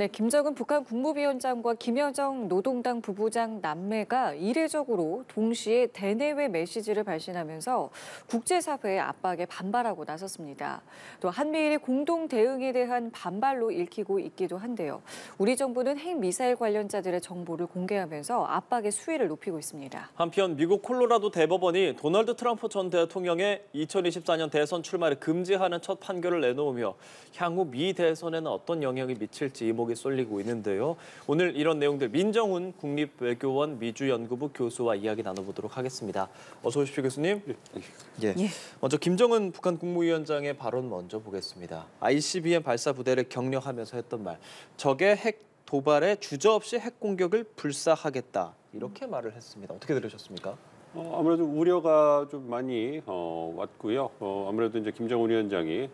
네, 김정은 북한 국무위원장과 김여정 노동당 부부장 남매가 이례적으로 동시에 대내외 메시지를 발신하면서 국제사회의 압박에 반발하고 나섰습니다. 또 한미일의 공동 대응에 대한 반발로 읽히고 있기도 한데요. 우리 정부는 핵미사일 관련자들의 정보를 공개하면서 압박의 수위를 높이고 있습니다. 한편 미국 콜로라도 대법원이 도널드 트럼프 전 대통령의 2024년 대선 출마를 금지하는 첫 판결을 내놓으며 향후 미 대선에는 어떤 영향이 미칠지 이목이 쏠리고 있는데요. 오늘 이런 내용들 민정훈 국립외교원 미주연구부 교수와 이야기 나눠보도록 하겠습니다. 어서 오십시오, 교수님. 예. 먼저 김정은 북한 국무위원장의 발언 먼저 보겠습니다. ICBM 발사 부대를 격려하면서 했던 말. 적의 핵 도발에 주저없이 핵 공격을 불사하겠다. 이렇게 말을 했습니다. 어떻게 들으셨습니까? 아무래도 우려가 좀 많이 왔고요. 아무래도 이제 김정은 위원장이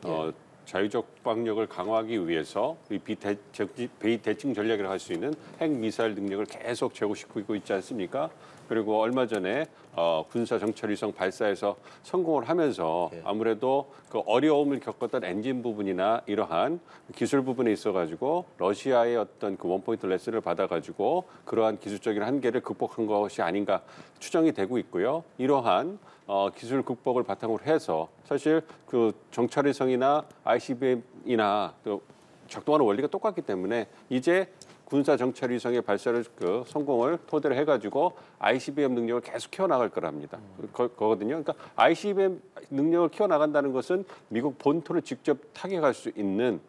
자유적 방역을 강화하기 위해서 이 비대칭 전략이라고 할 수 있는 핵미사일 능력을 계속 제고시키고 있지 않습니까? 그리고 얼마 전에 군사 정찰위성 발사에서 성공을 하면서 아무래도 그 어려움을 겪었던 엔진 부분이나 이러한 기술 부분에 있어가지고 러시아의 어떤 그 원포인트 레슨을 받아가지고 그러한 기술적인 한계를 극복한 것이 아닌가 추정이 되고 있고요. 이러한 기술 극복을 바탕으로 해서 사실 그 정찰위성이나 ICBM이나 또 작동하는 원리가 똑같기 때문에 이제 군사 정찰 위성의 발사를 성공을 토대로 해가지고 ICBM 능력을 계속 키워나갈 거랍니다. 거거든요. 그러니까 ICBM 능력을 키워나간다는 것은 미국 본토를 직접 타격할 수 있는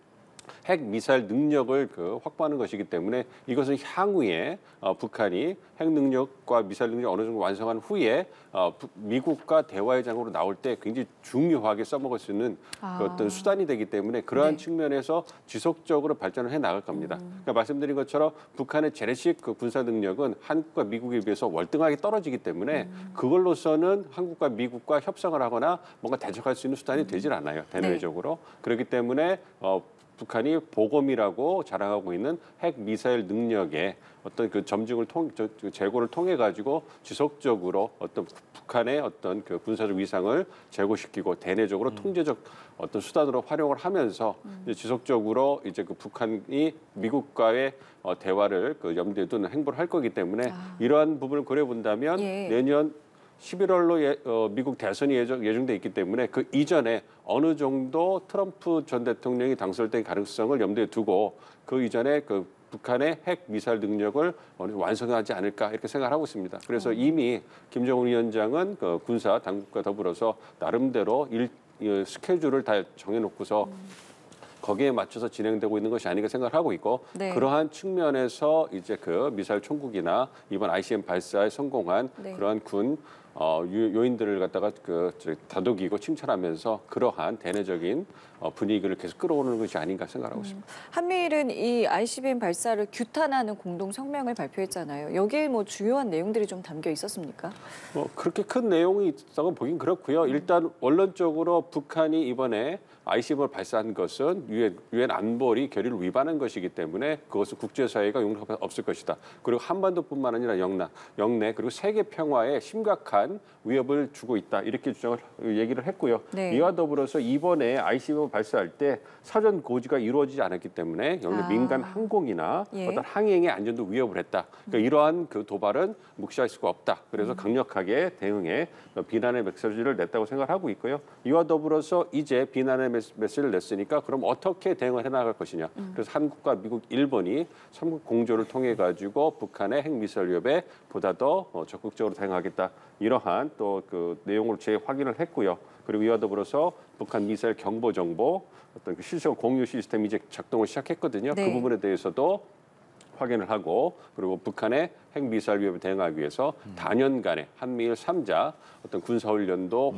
핵 미사일 능력을 확보하는 것이기 때문에 이것은 향후에 북한이 핵 능력과 미사일 능력 어느 정도 완성한 후에 미국과 대화의 장으로 나올 때 굉장히 중요하게 써먹을 수 있는 그 어떤 수단이 되기 때문에 그러한 측면에서 지속적으로 발전을 해 나갈 겁니다. 그러니까 말씀드린 것처럼 북한의 재래식 그 군사 능력은 한국과 미국에 비해서 월등하게 떨어지기 때문에 그걸로서는 한국과 미국과 협상을 하거나 뭔가 대적할 수 있는 수단이 되질 않아요. 대내외적으로. 그렇기 때문에 북한이 보검이라고 자랑하고 있는 핵 미사일 능력의 어떤 그 점증을 재고를 통해 가지고 지속적으로 어떤 북한의 어떤 그 군사적 위상을 제고시키고 대내적으로 통제적 어떤 수단으로 활용을 하면서 이제 지속적으로 이제 그 북한이 미국과의 대화를 염두에 두는 행보를 할 거기 때문에 이러한 부분을 고려해 본다면 내년 11월로 미국 대선이 예정돼 있기 때문에 그 이전에 어느 정도 트럼프 전 대통령이 당선될 가능성을 염두에 두고 그 이전에 그 북한의 핵 미사일 능력을 완성하지 않을까 이렇게 생각하고 있습니다. 그래서 이미 김정은 위원장은 그 군사 당국과 더불어서 나름대로 스케줄을 다 정해놓고서 거기에 맞춰서 진행되고 있는 것이 아닌가 생각하고 있고 그러한 측면에서 이제 그 미사일 총국이나 이번 ICBM 발사에 성공한 그러한 군 요인들을 갖다가 다독이고 칭찬하면서 그러한 대내적인 분위기를 계속 끌어오는 것이 아닌가 생각하고 있습니다. 한미일은 이 ICBM 발사를 규탄하는 공동 성명을 발표했잖아요. 여기에 뭐 주요한 내용들이 좀 담겨 있었습니까? 그렇게 큰 내용이 있다고 보긴 그렇고요. 일단 원론적으로 북한이 이번에 ICBM을 발사한 것은 유엔 안보리 결의를 위반한 것이기 때문에 그것은 국제사회가 용납할 수 없을 것이다. 그리고 한반도뿐만 아니라 영내 그리고 세계 평화에 심각한 위협을 주고 있다. 이렇게 얘기를 했고요. 이와 더불어서 이번에 ICBM 발사할 때 사전 고지가 이루어지지 않았기 때문에 영내 민간 항공이나 어떤 항행의 안전도 위협을 했다. 그러니까 이러한 그 도발은 묵시할 수가 없다. 그래서 강력하게 대응해 비난의 메시지를 냈다고 생각하고 있고요. 이와 더불어서 이제 비난의 메시지를 냈으니까 그럼 어떻게 대응을 해나갈 것이냐. 그래서 한국과 미국, 일본이 삼국 공조를 통해 가지고 북한의 핵미사일 위협에 보다 더 적극적으로 대응하겠다. 이러한 또 그 내용을 재확인을 했고요. 그리고 이와 더불어서 북한 미사일 경보 정보 어떤 그 실시간 공유 시스템이 이제 작동을 시작했거든요. 그 부분에 대해서도 확인을 하고 그리고 북한의 핵미사일 위협에 대응하기 위해서 단연간의 한미일 3자 어떤 군사훈련도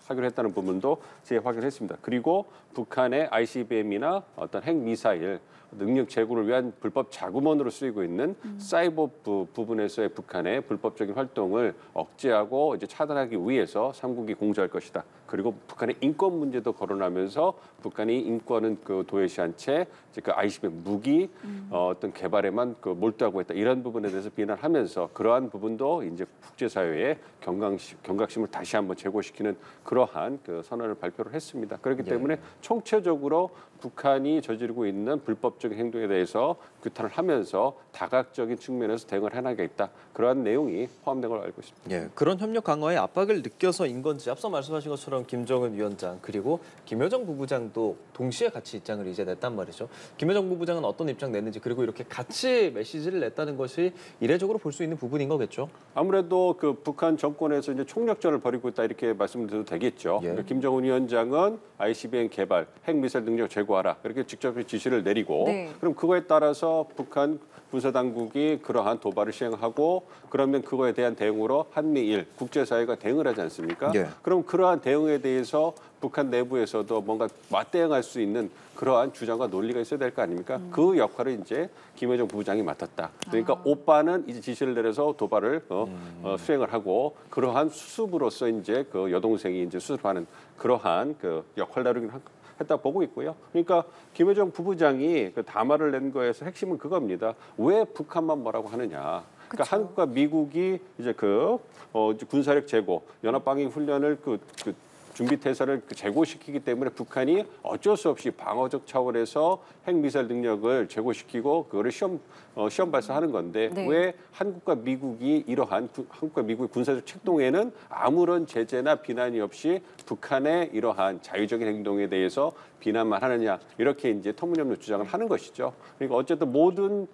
하기로 했다는 부분도 재확인했습니다. 그리고 북한의 ICBM이나 어떤 핵미사일 능력 제고를 위한 불법 자금원으로 쓰이고 있는 사이버 부분에서의 북한의 불법적인 활동을 억제하고 이제 차단하기 위해서 삼국이 공조할 것이다. 그리고 북한의 인권 문제도 거론하면서 북한이 인권은 그 도외시한 채 그 ICBM 무기 어떤 개발에만 그 몰두하고 있다 이런 부분에 대해서 비난하면서 그러한 부분도 이제 국제사회에 경각심을 다시 한번 제고시키는 그러한 그 선언을 발표를 했습니다. 그렇기 때문에 총체적으로 북한이 저지르고 있는 불법적인 행동에 대해서 규탄을 하면서 다각적인 측면에서 대응을 해나가겠다 그러한 내용이 포함된 걸로 알고 있습니다. 예, 그런 협력 강화에 압박을 느껴서인 건지 앞서 말씀하신 것처럼 김정은 위원장 그리고 김여정 부부장도 동시에 같이 입장을 이제 냈단 말이죠. 김여정 부부장은 어떤 입장 냈는지 그리고 이렇게 같이 메시지를 냈다는 것이 이례적으로 볼 수 있는 부분인 거겠죠. 아무래도 그 북한 정권에서 이제 총력전을 벌이고 있다 이렇게 말씀드려도 되겠죠. 예. 그러니까 김정은 위원장은 ICBM 개발, 핵미사일 능력 제고하라 이렇게 직접 지시를 내리고 네. 그럼 그거에 따라서 북한 군사당국이 그러한 도발을 시행하고 그러면 그거에 대한 대응으로 한미일 국제사회가 대응을 하지 않습니까? 예. 그럼 그러한 대응에 대해서 북한 내부에서도 뭔가 맞대응할 수 있는 그러한 주장과 논리가 있어야 될 거 아닙니까? 그 역할을 이제 김여정 부부장이 맡았다. 그러니까 오빠는 이제 지시를 내려서 도발을 수행을 하고 그러한 수습으로서 이제 그 여동생이 이제 수습하는 그러한 그 역할 다루기를 했다 보고 있고요. 그러니까 김여정 부부장이 그 담화를 낸 거에서 핵심은 그겁니다. 왜 북한만 뭐라고 하느냐? 그러니까 그쵸. 한국과 미국이 이제 이제 군사력 제고, 연합방위 훈련을 준비 태세를 제고시키기 때문에 북한이 어쩔 수 없이 방어적 차원에서 핵미사일 능력을 제고시키고 그거를 시험 발사하는 건데 네. 왜 한국과 미국이 이러한 한국과 미국의 군사적 책동에는 아무런 제재나 비난이 없이 북한의 이러한 자유적인 행동에 대해서 비난만 하느냐 이렇게 이제 터무니없는 주장을 하는 것이죠. 그러니까 어쨌든 모든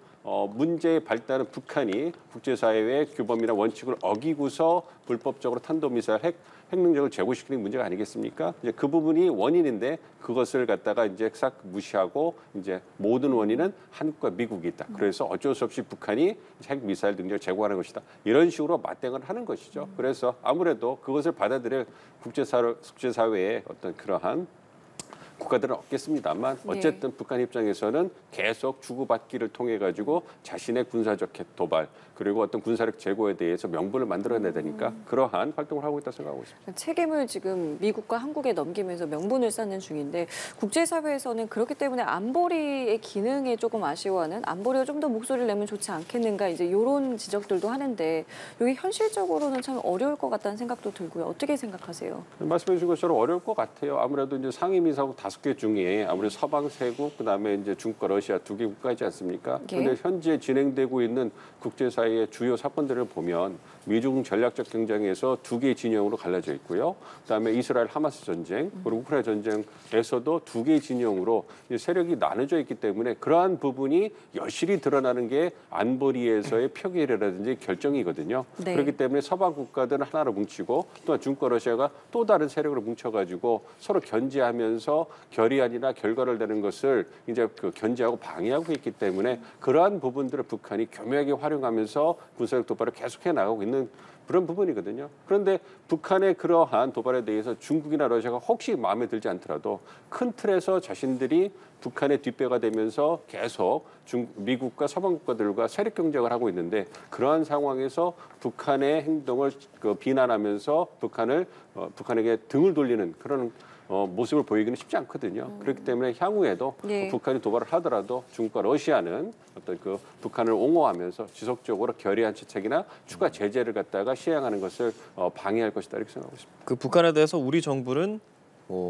문제의 발단은 북한이 국제사회의 규범이나 원칙을 어기고서 불법적으로 탄도미사일 핵 능력을 제고시키는 문제가 아니겠습니까? 이제 그 부분이 원인인데 그것을 갖다가 이제 싹 무시하고 이제 모든 원인은 한국과 미국이 있다. 그래서 어쩔 수 없이 북한이 핵 미사일 능력을 제고하는 것이다. 이런 식으로 맞대응을 하는 것이죠. 그래서 아무래도 그것을 받아들일 국제사회의 어떤 그러한 국가들은 없겠습니다만 어쨌든 북한 입장에서는 계속 주고받기를 통해 가지고 자신의 군사적 도발 그리고 어떤 군사력 제고에 대해서 명분을 만들어내야 되니까 그러한 활동을 하고 있다고 생각하고 있습니다. 책임을 지금 미국과 한국에 넘기면서 명분을 쌓는 중인데 국제사회에서는 그렇기 때문에 안보리의 기능에 조금 아쉬워하는 안보리가 좀 더 목소리를 내면 좋지 않겠는가 이제 이런 지적들도 하는데 이게 현실적으로는 참 어려울 것 같다는 생각도 들고요. 어떻게 생각하세요? 말씀해 주신 것처럼 어려울 것 같아요. 아무래도 이제 상임이사국 5개 중에 아무래도 서방 세국 그다음에 이제 중국과 러시아 2개 국가이지 않습니까? 예. 그런데 현재 진행되고 있는 국제사회의 주요 사건들을 보면 미중 전략적 경쟁에서 2개의 진영으로 갈라져 있고요. 그다음에 이스라엘 하마스 전쟁 그리고 우크라이나 전쟁에서도 2개의 진영으로 세력이 나눠져 있기 때문에 그러한 부분이 여실히 드러나는 게 안보리에서의 표결이라든지 결정이거든요. 네. 그렇기 때문에 서방 국가들은 하나로 뭉치고 또한 중국과 러시아가 또 다른 세력으로 뭉쳐가지고 서로 견제하면서 결의안이나 결과를 내는 것을 이제 견제하고 방해하고 있기 때문에 그러한 부분들을 북한이 교묘하게 활용하면서 군사력 도발을 계속해 나가고 있는 그런 부분이거든요. 그런데 북한의 그러한 도발에 대해서 중국이나 러시아가 혹시 마음에 들지 않더라도 큰 틀에서 자신들이 북한의 뒷배가 되면서 계속 미국과 서방 국가들과 세력 경쟁을 하고 있는데 그러한 상황에서 북한의 행동을 비난하면서 북한에게 등을 돌리는 그런 모습을 보이기는 쉽지 않거든요. 그렇기 때문에 향후에도 네. 북한이 도발을 하더라도 중국과 러시아는 어떤 북한을 옹호하면서 지속적으로 결의안 채택이나 추가 제재를 갖다가 시행하는 것을 방해할 것이다 이렇게 생각하고 있습니다. 그 북한에 대해서 우리 정부는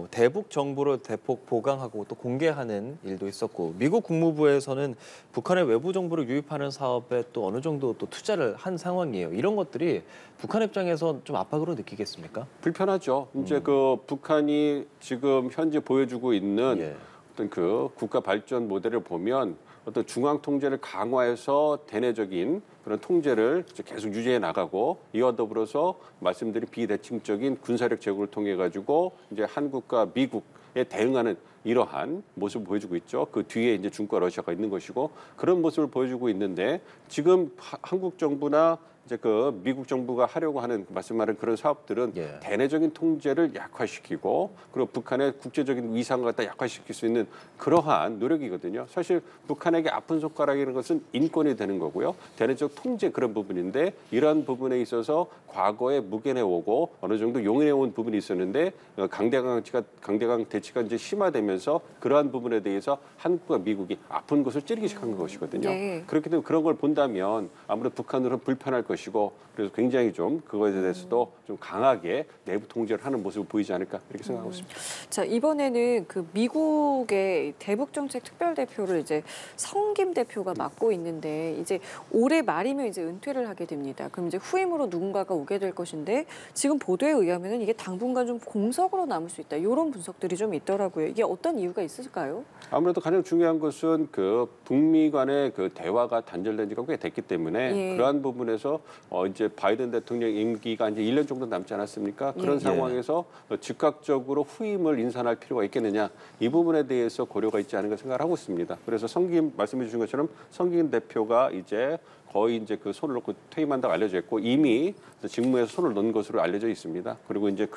대북 정보를 대폭 보강하고 또 공개하는 일도 있었고 미국 국무부에서는 북한의 외부 정보를 유입하는 사업에 또 어느 정도 또 투자를 한 상황이에요. 이런 것들이 북한 입장에서 좀 압박으로 느끼겠습니까? 불편하죠. 이제 북한이 지금 현재 보여주고 있는 예. 어떤 국가 발전 모델을 보면 어떤 중앙 통제를 강화해서 대내적인 그런 통제를 계속 유지해 나가고 이와 더불어서 말씀드린 비대칭적인 군사력 제고를 통해 가지고 이제 한국과 미국에 대응하는 이러한 모습을 보여주고 있죠. 그 뒤에 이제 중국과 러시아가 있는 것이고 그런 모습을 보여주고 있는데 지금 한국 정부나 이제 그 미국 정부가 하려고 하는 말씀하는 그런 사업들은 예. 대내적인 통제를 약화시키고 그리고 북한의 국제적인 위상을 갖다 약화시킬 수 있는 그러한 노력이거든요. 사실 북한에게 아픈 손가락이라는 것은 인권이 되는 거고요. 대내적 통제 그런 부분인데 이러한 부분에 있어서 과거에 묵인해 오고 어느 정도 용인해 온 부분이 있었는데 강대강 대치가 이제 심화되면서 그러한 부분에 대해서 한국과 미국이 아픈 것을 찌르기 시작한 것이거든요. 네. 그렇기 때문에 그런 걸 본다면 아무래도 북한으로는 불편할 것이고 그래서 굉장히 좀 그거에 대해서도 좀 강하게 내부 통제를 하는 모습을 보이지 않을까 이렇게 생각하고 있습니다. 자, 이번에는 그 미국의 대북정책 특별대표를 이제 성김 대표가 맡고 있는데 이제 올해 말이면 이제 은퇴를 하게 됩니다. 그럼 이제 후임으로 누군가가 오게 될 것인데 지금 보도에 의하면은 이게 당분간 좀 공석으로 남을 수 있다. 이런 분석들이 좀 있더라고요. 이게 어떤 이유가 있을까요? 아무래도 가장 중요한 것은 그 북미 간의 그 대화가 단절된 지가 꽤 됐기 때문에 예. 그러한 부분에서 이제 바이든 대통령 임기가 이제 1년 정도 남지 않았습니까? 그런 예. 상황에서 즉각적으로 후임을 인선할 필요가 있겠느냐 이 부분에 대해서 고려가 있지 않은가 생각을 하고 있습니다. 그래서 성김 말씀해 주신 것처럼 성김 대표가 이제 거의 이제 그 손을 놓고 퇴임한다고 알려져 있고 이미 직무에서 손을 놓은 것으로 알려져 있습니다. 그리고 이제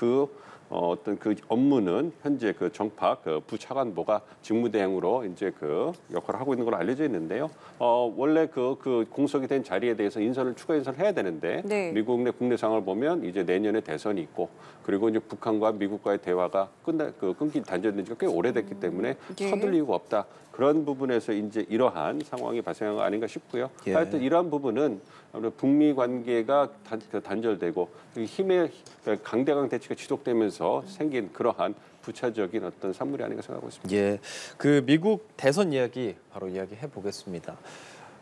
어떤 그 업무는 현재 그 정팍 그 부차관보가 직무대행으로 이제 그 역할을 하고 있는 걸로 알려져 있는데요. 원래 그 공석이 된 자리에 대해서 추가 인선을 해야 되는데 네. 미국 내 국내 상황을 보면 이제 내년에 대선이 있고 그리고 이제 북한과 미국과의 대화가 끊긴 단절된 지가 꽤 오래됐기 때문에 예. 서둘 이유가 없다. 그런 부분에서 이제 이러한 상황이 발생한 거 아닌가 싶고요. 예. 하여튼 이러한 부분은 아무래도 북미 관계가 단절되고 강대강 대치가 지속되면서 생긴 그러한 부차적인 어떤 산물이 아닌가 생각하고 있습니다. 예, 그 미국 대선 이야기 바로 이야기해 보겠습니다.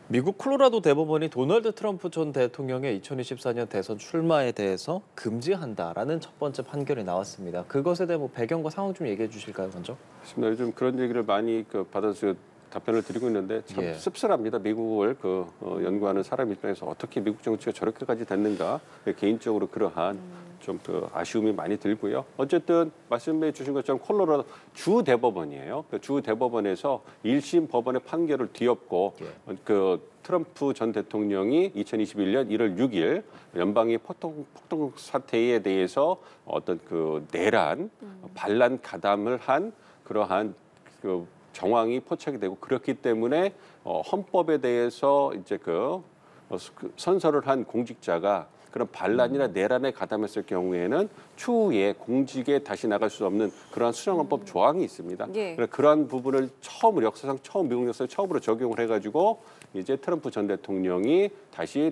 미국 콜로라도 대법원이 도널드 트럼프 전 대통령의 2024년 대선 출마에 대해서 금지한다라는 첫 번째 판결이 나왔습니다. 그것에 대한 배경과 상황 좀 얘기해 주실까요, 먼저? 맞습니다. 요즘 그런 얘기를 많이 받아서 답변을 드리고 있는데 참 예. 씁쓸합니다. 미국을 연구하는 사람 입장에서 어떻게 미국 정치가 저렇게까지 됐는가 개인적으로 그러한 좀 아쉬움이 많이 들고요. 어쨌든 말씀해 주신 것처럼 콜로라도 주 대법원이에요. 주 대법원에서 1심 법원의 판결을 뒤엎고 트럼프 전 대통령이 2021년 1월 6일 연방의 폭동 사태에 대해서 어떤 내란, 반란 가담을 한 그러한 정황이 포착이 되고 그렇기 때문에 헌법에 대해서 이제 선서를 한 공직자가 그런 반란이나 내란에 가담했을 경우에는 추후에 공직에 다시 나갈 수 없는 그러한 수령헌법 조항이 있습니다. 예. 그러한 부분을 역사상 미국 역사에 처음으로 적용을 해가지고 이제 트럼프 전 대통령이 다시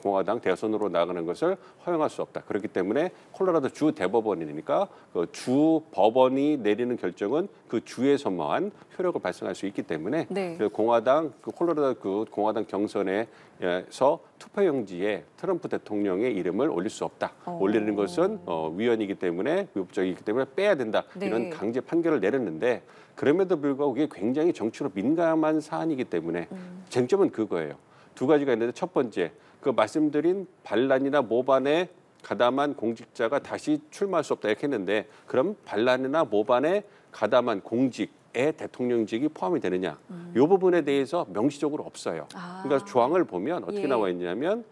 공화당 대선으로 나가는 것을 허용할 수 없다. 그렇기 때문에 콜로라도 주 대법원이니까 주 법원이 내리는 결정은 그 주에서만 효력을 발생할 수 있기 때문에 네. 콜로라도 공화당 경선에서 투표용지에 트럼프 대통령의 이름을 올릴 수 없다. 올리는 것은 위헌이기 때문에 위법적이기 때문에 빼야 된다. 네. 이런 강제 판결을 내렸는데 그럼에도 불구하고 이게 굉장히 정치로 민감한 사안이기 때문에 쟁점은 그거예요. 두 가지가 있는데 첫 번째 말씀드린 반란이나 모반에 가담한 공직자가 다시 출마할 수 없다 이렇게 했는데 그럼 반란이나 모반에 가담한 공직에 대통령직이 포함이 되느냐 이 부분에 대해서 명시적으로 없어요. 그러니까 조항을 보면 어떻게 예. 나와 있냐면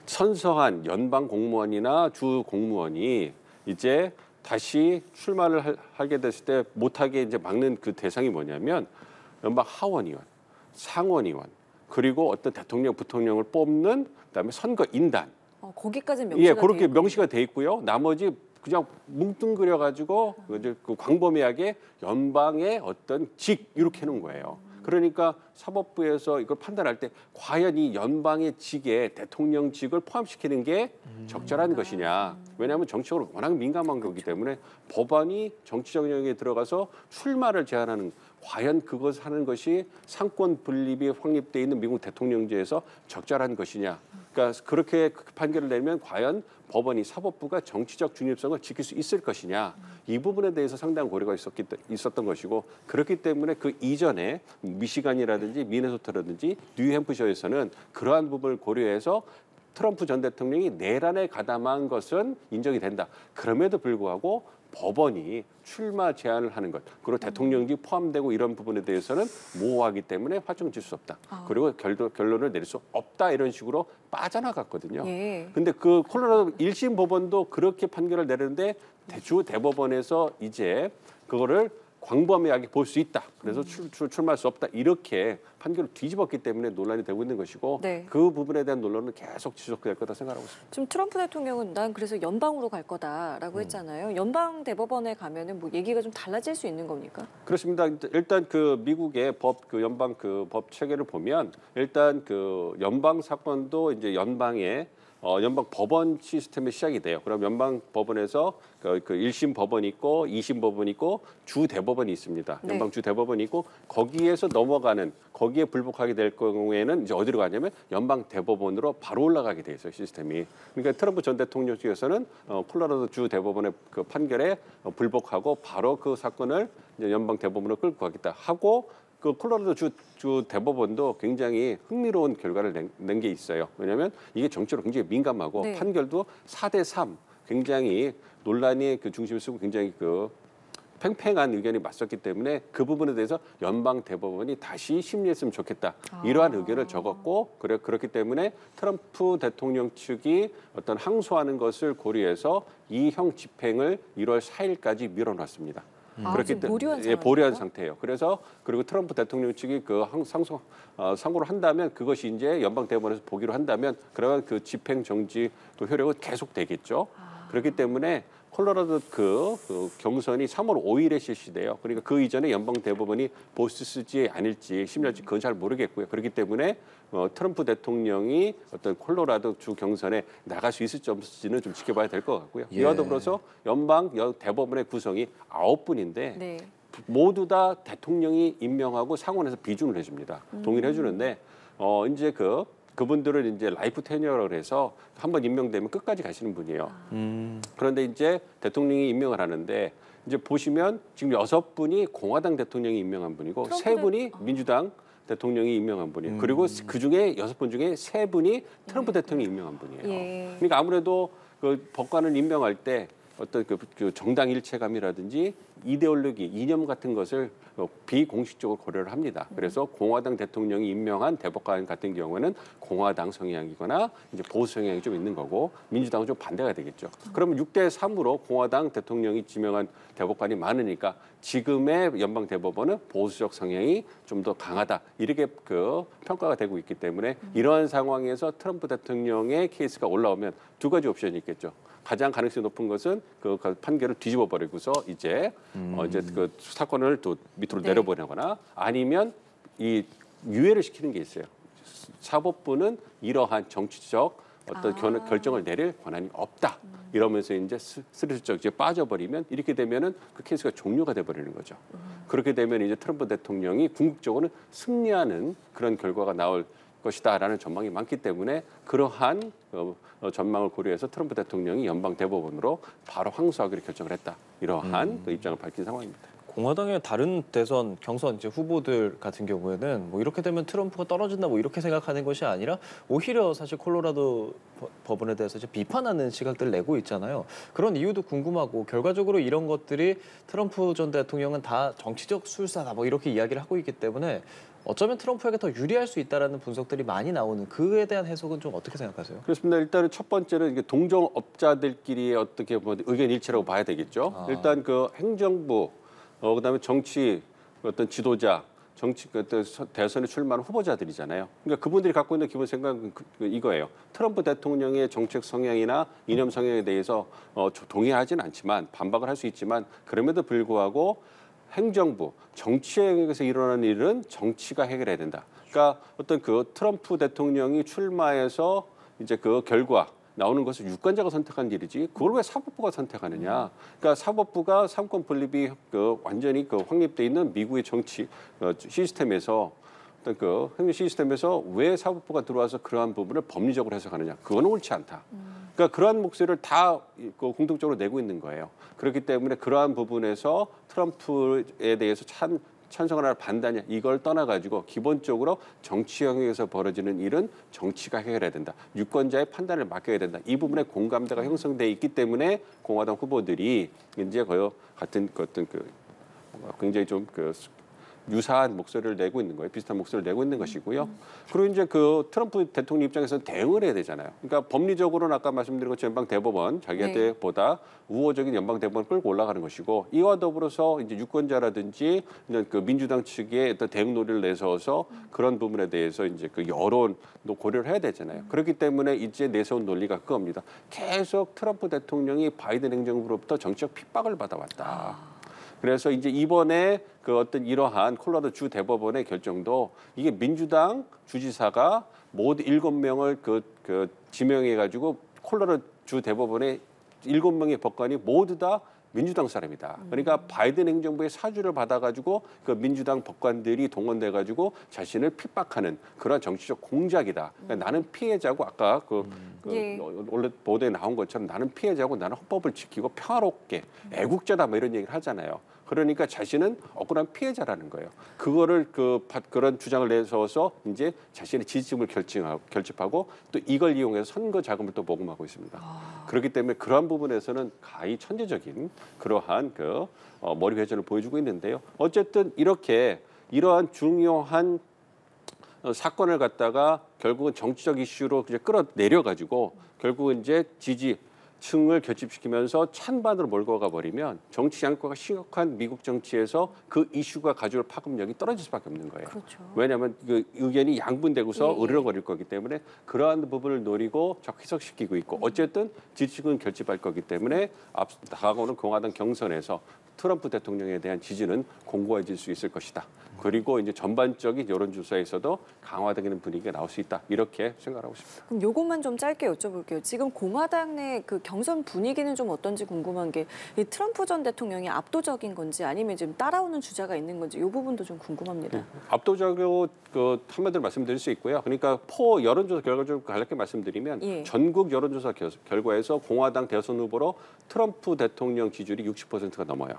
선서한 연방 공무원이나 주 공무원이 이제 다시 출마를 하게 됐을 때 못하게 이제 막는 그 대상이 뭐냐면 연방 하원의원, 상원의원 그리고 어떤 대통령, 부통령을 뽑는 그다음에 선거인단. 거기까지는 명시가 그렇게 돼 있군요. 명시가 돼 있고요. 나머지 그냥 뭉뚱그려 가지고 이제 광범위하게 연방의 어떤 직 이렇게 해놓은 거예요. 그러니까 사법부에서 이걸 판단할 때 과연 이 연방의 직에 대통령직을 포함시키는 게 적절한 것이냐. 왜냐하면 정치적으로 워낙 민감한 거기 때문에 법안이 정치적 영역에 들어가서 출마를 제한하는 과연 그것을 하는 것이 상권 분립이 확립돼 있는 미국 대통령제에서 적절한 것이냐. 그러니까 그렇게 판결을 내면 과연 법원이 사법부가 정치적 중립성을 지킬 수 있을 것이냐. 이 부분에 대해서 상당한 고려가 있었던 것이고 그렇기 때문에 그 이전에 미시간이라든지 미네소타라든지 뉴햄프셔에서는 그러한 부분을 고려해서 트럼프 전 대통령이 내란에 가담한 것은 인정이 된다. 그럼에도 불구하고 법원이 출마 제한을 하는 것, 그리고 대통령직이 포함되고 이런 부분에 대해서는 모호하기 때문에 확정 지을 수 없다. 그리고 결론을 내릴 수 없다 이런 식으로 빠져나갔거든요. 예. 근데 그 콜로라도 1심 법원도 그렇게 판결을 내렸는데 주 대법원에서 이제 그거를 광범위하게 볼 수 있다. 그래서 출마할 수 없다. 이렇게 판결을 뒤집었기 때문에 논란이 되고 있는 것이고 네. 그 부분에 대한 논란은 계속 지속될 거다 생각하고 있습니다. 지금 트럼프 대통령은 난 그래서 연방으로 갈 거다라고 했잖아요. 연방 대법원에 가면은 뭐 얘기가 좀 달라질 수 있는 겁니까? 그렇습니다. 일단 그 미국의 그 연방 그 법 체계를 보면 일단 그 연방 사건도 이제 연방 법원 시스템이 시작이 돼요. 그럼 연방 법원에서 그 1심 법원이 있고 2심 법원이 있고 주 대법원이 있습니다. 네. 연방 주 대법원이 있고 거기에서 넘어가는 거기에 불복하게 될 경우에는 이제 어디로 가냐면 연방 대법원으로 바로 올라가게 돼 있어요, 시스템이. 그러니까 트럼프 전 대통령 측에서는 콜로라도 주 대법원의 그 판결에 불복하고 바로 그 사건을 이제 연방 대법원으로 끌고 가겠다 하고 그 콜로라도 주 대법원도 굉장히 흥미로운 결과를 낸 게 있어요. 왜냐하면 이게 정치로 굉장히 민감하고 네. 판결도 4대3 굉장히 논란이 그 중심을 쓰고 굉장히 그 팽팽한 의견이 맞섰기 때문에 그 부분에 대해서 연방 대법원이 다시 심리했으면 좋겠다. 이러한 의견을 적었고 그렇기 때문에 트럼프 대통령 측이 어떤 항소하는 것을 고려해서 이 형 집행을 1월 4일까지 밀어놨습니다. 지금 보류한 예, 보류한 상황입니까? 상태예요. 그래서 그리고 트럼프 대통령 측이 그 상고를 한다면 그것이 이제 연방 대법원에서 보기로 한다면 그러면 그 집행 정지 또 효력은 계속 되겠죠. 그렇기 때문에 콜로라도 그 경선이 3월 5일에 실시돼요. 그러니까 그 이전에 연방 대법원이 보수쓸지 아닐지 심리할지 그건 잘 모르겠고요. 그렇기 때문에 트럼프 대통령이 어떤 콜로라도 주 경선에 나갈 수 있을지 없을지는 좀 지켜봐야 될 것 같고요. 예. 이와 더불어서 연방 대법원의 구성이 9분인데 네. 모두 다 대통령이 임명하고 상원에서 비준을 해줍니다. 동의를 해주는데 이제 그분들은 이제 라이프 테니어라고 해서 한번 임명되면 끝까지 가시는 분이에요. 그런데 이제 대통령이 임명을 하는데 이제 보시면 지금 6분이 공화당 대통령이 임명한 분이고 3분이 민주당 대통령이 임명한 분이에요. 그리고 그 중에 6분 중에 3분이 트럼프 대통령이 임명한 분이에요. 예. 그러니까 아무래도 그 법관을 임명할 때 어떤 그 정당 일체감이라든지 이데올로기, 이념 같은 것을 비공식적으로 고려를 합니다. 그래서 공화당 대통령이 임명한 대법관 같은 경우는 공화당 성향이거나 이제 보수 성향이 좀 있는 거고 민주당은 좀 반대가 되겠죠. 그러면 6대3으로 공화당 대통령이 지명한 대법관이 많으니까 지금의 연방 대법원은 보수적 성향이 좀 더 강하다 이렇게 그 평가가 되고 있기 때문에 이러한 상황에서 트럼프 대통령의 케이스가 올라오면 두 가지 옵션이 있겠죠. 가장 가능성이 높은 것은 그 판결을 뒤집어 버리고서 이제 그 사건을 또 밑으로 네. 내려보내거나 아니면 이 유예를 시키는 게 있어요. 사법부는 이러한 정치적 어떤 결정을 내릴 권한이 없다. 이러면서 이제 스르륵 이제 빠져버리면 이렇게 되면은 그 케이스가 종료가 돼버리는 거죠. 그렇게 되면 이제 트럼프 대통령이 궁극적으로는 승리하는 그런 결과가 나올 것이다라는 전망이 많기 때문에 그러한 전망을 고려해서 트럼프 대통령이 연방 대법원으로 바로 항소하기로 결정을 했다. 이러한 그 입장을 밝힌 상황입니다. 공화당의 다른 대선 경선 이제 후보들 같은 경우에는 뭐 이렇게 되면 트럼프가 떨어진다 뭐 이렇게 생각하는 것이 아니라 오히려 사실 콜로라도 법원에 대해서 이제 비판하는 시각들을 내고 있잖아요. 그런 이유도 궁금하고 결과적으로 이런 것들이 트럼프 전 대통령은 다 정치적 술사다 뭐 이렇게 이야기를 하고 있기 때문에 어쩌면 트럼프에게 더 유리할 수 있다라는 분석들이 많이 나오는 그에 대한 해석은 좀 어떻게 생각하세요? 그렇습니다. 일단은 첫 번째는 이게 동종업자들끼리 어떻게 뭐 의견 일치라고 봐야 되겠죠. 일단 그 행정부 그다음에 정치 어떤 지도자, 정치 어떤 대선에 출마하는 후보자들이잖아요. 그러니까 그분들이 갖고 있는 기본 생각은 이거예요. 트럼프 대통령의 정책 성향이나 이념 성향에 대해서 동의하지는 않지만 반박을 할 수 있지만 그럼에도 불구하고 행정부, 정치에서 일어나는 일은 정치가 해결해야 된다. 그러니까 어떤 그 트럼프 대통령이 출마해서 이제 그 결과 나오는 것을 유권자가 선택한 일이지 그걸 왜 사법부가 선택하느냐. 그러니까 사법부가 삼권 분립이 완전히 확립돼 있는 미국의 정치 시스템에서 어떤 그 행정 시스템에서 왜 사법부가 들어와서 그러한 부분을 법리적으로 해석하느냐. 그거는 옳지 않다. 그러니까 그러한 목소리를 다 공통적으로 내고 있는 거예요. 그렇기 때문에 그러한 부분에서 트럼프에 대해서 찬성하냐 반대냐 이걸 떠나가지고 기본적으로 정치 영역에서 벌어지는 일은 정치가 해결해야 된다. 유권자의 판단을 맡겨야 된다. 이 부분에 공감대가 형성돼 있기 때문에 공화당 후보들이 이제 그 같은 어떤 그 굉장히 좀 그 유사한 목소리를 내고 있는 거예요. 비슷한 목소리를 내고 있는 것이고요. 그리고 이제 그 트럼프 대통령 입장에서는 대응을 해야 되잖아요. 그러니까 법리적으로는 아까 말씀드린 것처럼 연방 대법원 자기한테보다 우호적인 연방 대법원을 끌고 올라가는 것이고 이와 더불어서 이제 유권자라든지 그 민주당 측의 어떤 대응 논의를 내세워서 그런 부분에 대해서 이제 그 여론도 고려를 해야 되잖아요. 그렇기 때문에 이제 내세운 논리가 그겁니다. 계속 트럼프 대통령이 바이든 행정부로부터 정치적 핍박을 받아왔다. 그래서 이제 이번에 그 어떤 이러한 콜로라도 주 대법원의 결정도 이게 민주당 주지사가 모두 7명을 그 지명해가지고 콜로라도 주 대법원의 7명의 법관이 모두 다 민주당 사람이다. 그러니까 바이든 행정부의 사주를 받아가지고 그 민주당 법관들이 동원돼가지고 자신을 핍박하는 그런 정치적 공작이다. 그러니까 나는 피해자고 아까 원래 보도에 나온 것처럼 나는 피해자고 나는 헌법을 지키고 평화롭게 애국자다 뭐 이런 얘기를 하잖아요. 그러니까 자신은 억울한 피해자라는 거예요. 그거를 그런 주장을 내세워서 이제 자신의 지지층을 결집하고 또 이걸 이용해서 선거 자금을 또 모금하고 있습니다. 그렇기 때문에 그러한 부분에서는 가히 천재적인 그러한 머리 회전을 보여주고 있는데요. 어쨌든 이러한 중요한 사건을 갖다가 결국은 정치적 이슈로 이제 끌어내려가지고 결국은 이제 지지층을 결집시키면서 찬반으로 몰고 가버리면 정치 양극화가 심각한 미국 정치에서 그 이슈가 가져올 파급력이 떨어질 수밖에 없는 거예요. 그렇죠. 왜냐하면 그 의견이 양분되고서 으르렁거릴 거기 때문에 그러한 부분을 노리고 적 희석시키고 있고 어쨌든 지지층은 결집할 거기 때문에 다가오는 공화당 경선에서 트럼프 대통령에 대한 지지는 공고해질 수 있을 것이다. 그리고 이제 전반적인 여론조사에서도 강화되는 분위기가 나올 수 있다. 이렇게 생각하고 있습니다. 그럼 요것만 좀 짧게 여쭤볼게요. 지금 공화당 내 그 경선 분위기는 좀 어떤지 궁금한 게 이 트럼프 전 대통령이 압도적인 건지 아니면 지금 따라오는 주자가 있는 건지 이 부분도 좀 궁금합니다. 압도적으로 한마디로 말씀드릴 수 있고요. 그러니까 여론조사 결과 좀 간략하게 말씀드리면 전국 여론조사 결과에서 공화당 대선 후보로 트럼프 대통령 지지율이 60%가 넘어요.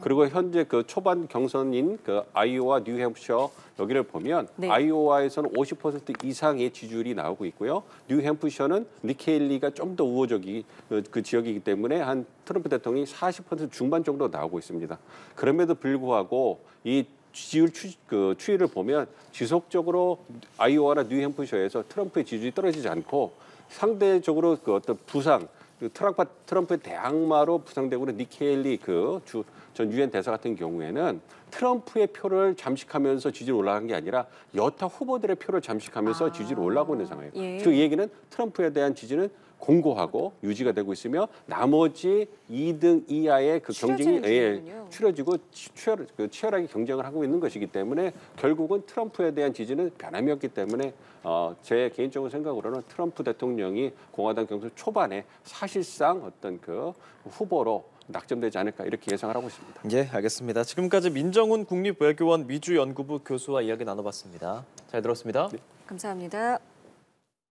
그리고 현재 그 초반 경선인 그 아이오와 뉴햄프셔 여기를 보면 아이오와에서는 50% 이상의 지지율이 나오고 있고요. 뉴햄프셔는 니키 헤일리가 좀 더 우호적이 그 지역이기 때문에 한 트럼프 대통령이 40% 중반 정도 나오고 있습니다. 그럼에도 불구하고 이 지지율 추이를 보면 지속적으로 아이오와나 뉴햄프셔에서 트럼프의 지지율이 떨어지지 않고 상대적으로 그 어떤 부상 트럼프의 대항마로 부상되고 있는 니키 헤일리 전 유엔 대사 같은 경우에는 트럼프의 표를 잠식하면서 지지율이 올라간 게 아니라 여타 후보들의 표를 잠식하면서 지지율이 올라가고 있는 상황이에요. 그 얘기는 트럼프에 대한 지지는 공고하고 유지가 되고 있으며 나머지 2등 이하의 그 경쟁이 추려지고 치열하게 경쟁을 하고 있는 것이기 때문에 결국은 트럼프에 대한 지지는 변함이 없기 때문에 제 개인적인 생각으로는 트럼프 대통령이 공화당 경선 초반에 사실상 어떤 그 후보로 낙점되지 않을까 이렇게 예상을 하고 있습니다. 예, 알겠습니다. 지금까지 민정훈 국립외교원 미주연구부 교수와 이야기 나눠봤습니다. 잘 들었습니다. 감사합니다.